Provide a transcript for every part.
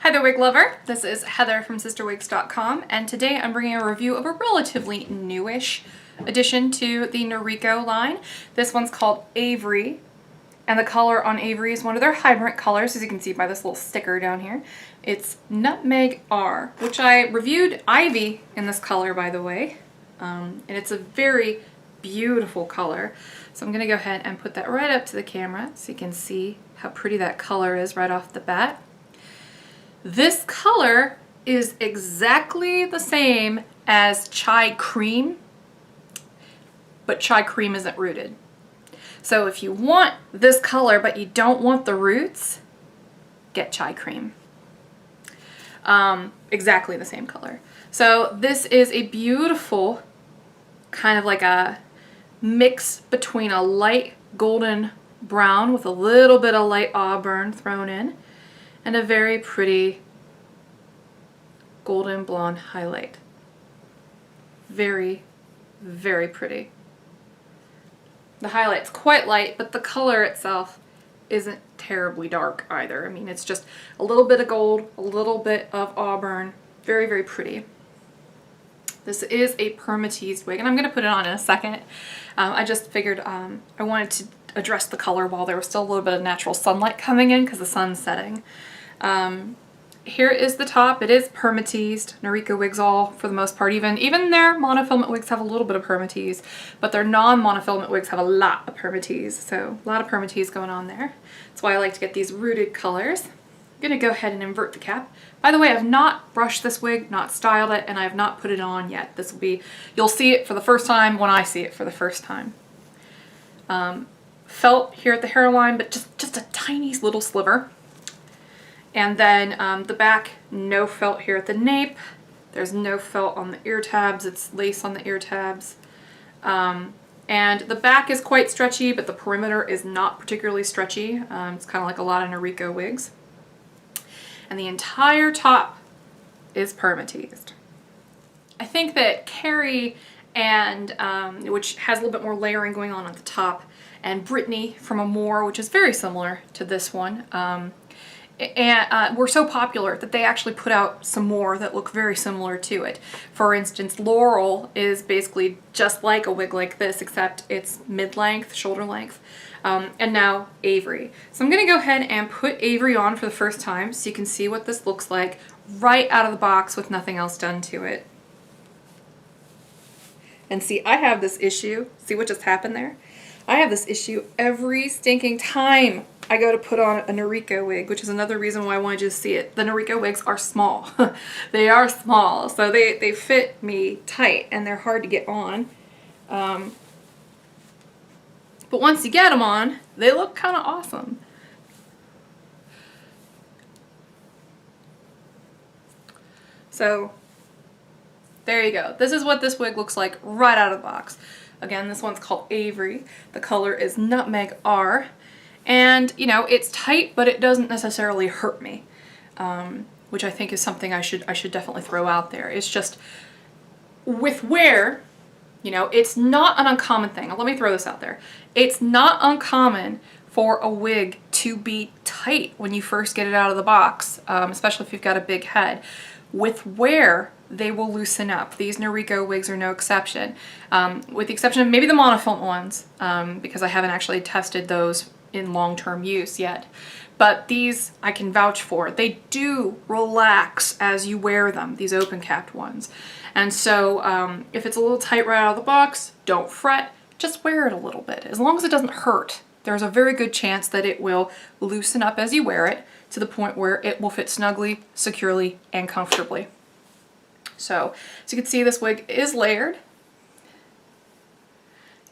Hi there, wig lover. This is Heather from CysterWigs.com, and today I'm bringing a review of a relatively newish addition to the Noriko line. This one's called Avery, and the color on Avery is one of their hybrant colors, as you can see by this little sticker down here. It's Nutmeg R, which I reviewed Ivy in this color, by the way, and it's a very beautiful color. So I'm going to go ahead and put that right up to the camera so you can see how pretty that color is right off the bat. This color is exactly the same as chai cream, but chai cream isn't rooted. So if you want this color but you don't want the roots, get chai cream. Exactly the same color. So this is a beautiful kind of like a mix between a light golden brown with a little bit of light auburn thrown in, and a very pretty golden blonde highlight. Very, very pretty. The highlight's quite light, but the color itself isn't terribly dark either. I mean, it's just a little bit of gold, a little bit of auburn. Very, very pretty. This is a perma-teased wig, and I'm going to put it on in a second. I just figured I wanted to address the color while there was still a little bit of natural sunlight coming in because the sun's setting. Here is the top. It is perma-teased. Noriko wigs all, for the most part, even their monofilament wigs have a little bit of perma-tease, but their non-monofilament wigs have a lot of perma-tease, so a lot of perma-tease going on there. That's why I like to get these rooted colors. I'm going to go ahead and invert the cap. By the way, I've not brushed this wig, not styled it, and I have not put it on yet. This will be, you'll see it for the first time when I see it for the first time. Felt here at the hairline, but just a tiny little sliver. And then the back, no felt here at the nape. There's no felt on the ear tabs. It's lace on the ear tabs. And the back is quite stretchy, but the perimeter is not particularly stretchy. It's kind of like a lot of Noriko wigs. And the entire top is perma-teased. I think that Carrie and, which has a little bit more layering going on at the top, and Brittany from Amore, which is very similar to this one, were so popular that they actually put out some more that look very similar to it. For instance, Laurel is basically just like a wig like this, except it's mid-length, shoulder length. And now Avery. So I'm going to go ahead and put Avery on for the first time so you can see what this looks like right out of the box with nothing else done to it. And see, I have this issue. See what just happened there? I have this issue every stinking time I go to put on a Noriko wig, which is another reason why I wanted you to see it. The Noriko wigs are small. They are small, so they fit me tight and they're hard to get on. But once you get them on, they look kind of awesome. So there you go. This is what this wig looks like right out of the box. Again, this one's called Avery. The color is Nutmeg R. And, you know, it's tight, but it doesn't necessarily hurt me, which I think is something I should definitely throw out there. It's just, with wear, you know, it's not an uncommon thing. Let me throw this out there. It's not uncommon for a wig to be tight when you first get it out of the box, especially if you've got a big head. With wear, they will loosen up. These Noriko wigs are no exception, with the exception of maybe the monofilament ones, because I haven't actually tested those in long-term use yet. But these I can vouch for. They do relax as you wear them, these open-capped ones. And so if it's a little tight right out of the box, don't fret, just wear it a little bit. As long as it doesn't hurt, there's a very good chance that it will loosen up as you wear it to the point where it will fit snugly, securely, and comfortably. So, as you can see, this wig is layered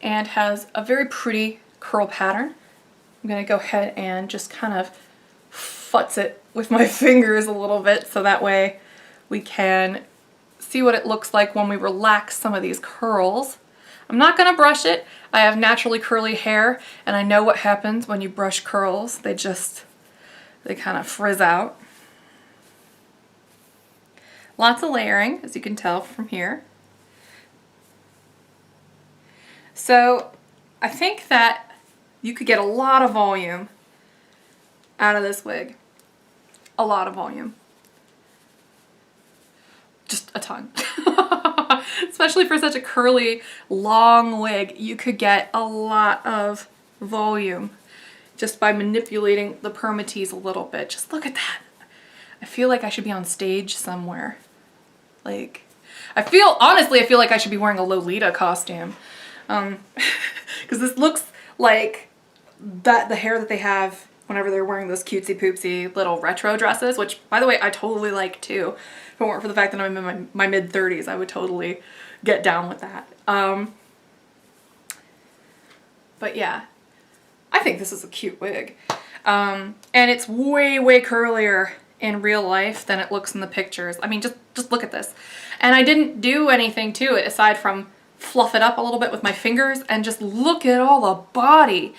and has a very pretty curl pattern. I'm going to go ahead and just kind of futz it with my fingers a little bit so that way we can see what it looks like when we relax some of these curls. I'm not going to brush it. I have naturally curly hair, and I know what happens when you brush curls. They kind of frizz out. Lots of layering, as you can tell from here. So I think that you could get a lot of volume out of this wig. A lot of volume. just a ton. Especially for such a curly, long wig, you could get a lot of volume just by manipulating the permatease a little bit. Just look at that. I feel like I should be on stage somewhere. Like, honestly, I feel like I should be wearing a Lolita costume. Because this looks like the hair that they have whenever they're wearing those cutesy poopsy little retro dresses, which, by the way, I totally like too. If it weren't for the fact that I'm in my mid-30s, I would totally get down with that. But yeah, I think this is a cute wig. And it's way, way curlier in real life than it looks in the pictures. I mean, just look at this. And I didn't do anything to it aside from fluff it up a little bit with my fingers, and just look at all the body.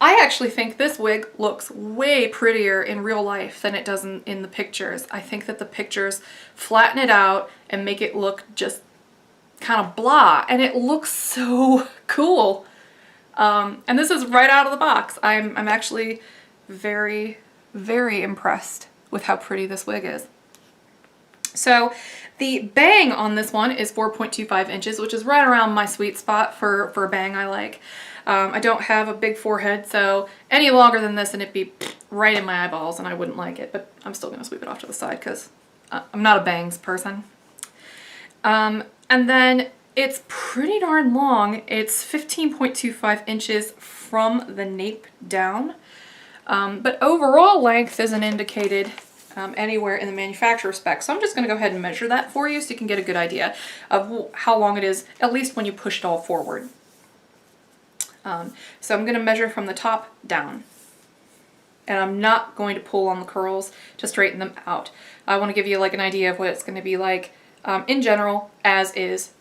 I actually think this wig looks way prettier in real life than it does in the pictures. I think that the pictures flatten it out and make it look just kind of blah, and it looks so cool. And this is right out of the box. I'm actually very, very impressed with how pretty this wig is. So the bang on this one is 4.25 inches, which is right around my sweet spot for a bang I like. I don't have a big forehead, so any longer than this and it'd be right in my eyeballs and I wouldn't like it, but I'm still gonna sweep it off to the side because I'm not a bangs person. And then it's pretty darn long. It's 15.25 inches from the nape down, but overall length isn't indicated anywhere in the manufacturer spec. So I'm just going to go ahead and measure that for you so you can get a good idea of how long it is, at least when you push it all forward. So I'm going to measure from the top down. And I'm not going to pull on the curls to straighten them out. I want to give you like an idea of what it's going to be like in general, as is.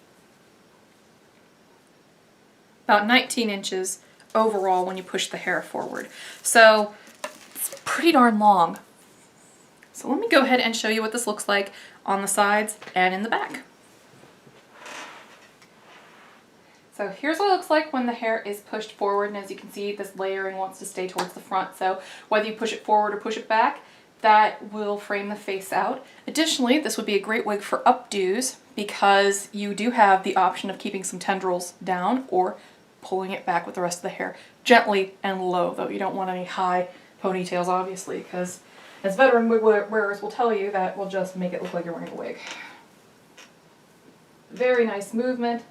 About 19 inches overall when you push the hair forward. So it's pretty darn long. So let me go ahead and show you what this looks like on the sides and in the back. So here's what it looks like when the hair is pushed forward, and as you can see, this layering wants to stay towards the front. So whether you push it forward or push it back, that will frame the face out. Additionally, this would be a great wig for updos because you do have the option of keeping some tendrils down or pulling it back with the rest of the hair. Gently and low, though. You don't want any high ponytails, obviously, because as veteran wig wearers will tell you, that will just make it look like you're wearing a wig. Very nice movement.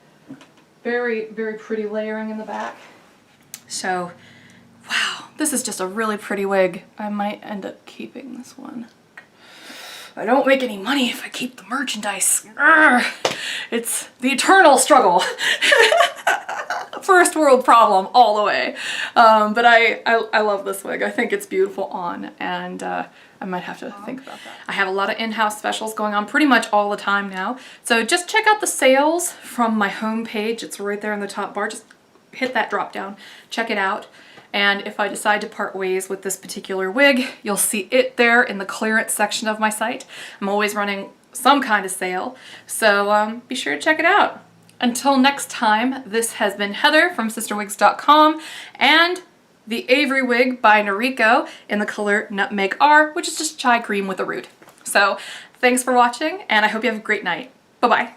Very, very pretty layering in the back. So, wow, this is just a really pretty wig. I might end up keeping this one. I don't make any money if I keep the merchandise. Urgh. It's the eternal struggle. First world problem all the way. But I love this wig. I think it's beautiful on, and I might have to think about that. I have a lot of in-house specials going on pretty much all the time now. So just check out the sales from my home page. It's right there in the top bar. Just hit that drop down, check it out. And if I decide to part ways with this particular wig, you'll see it there in the clearance section of my site. I'm always running some kind of sale, so be sure to check it out. Until next time, this has been Heather from CysterWigs.com and the Avery wig by Noriko in the color Nutmeg R, which is just chai cream with a root. So thanks for watching, and I hope you have a great night. Bye-bye.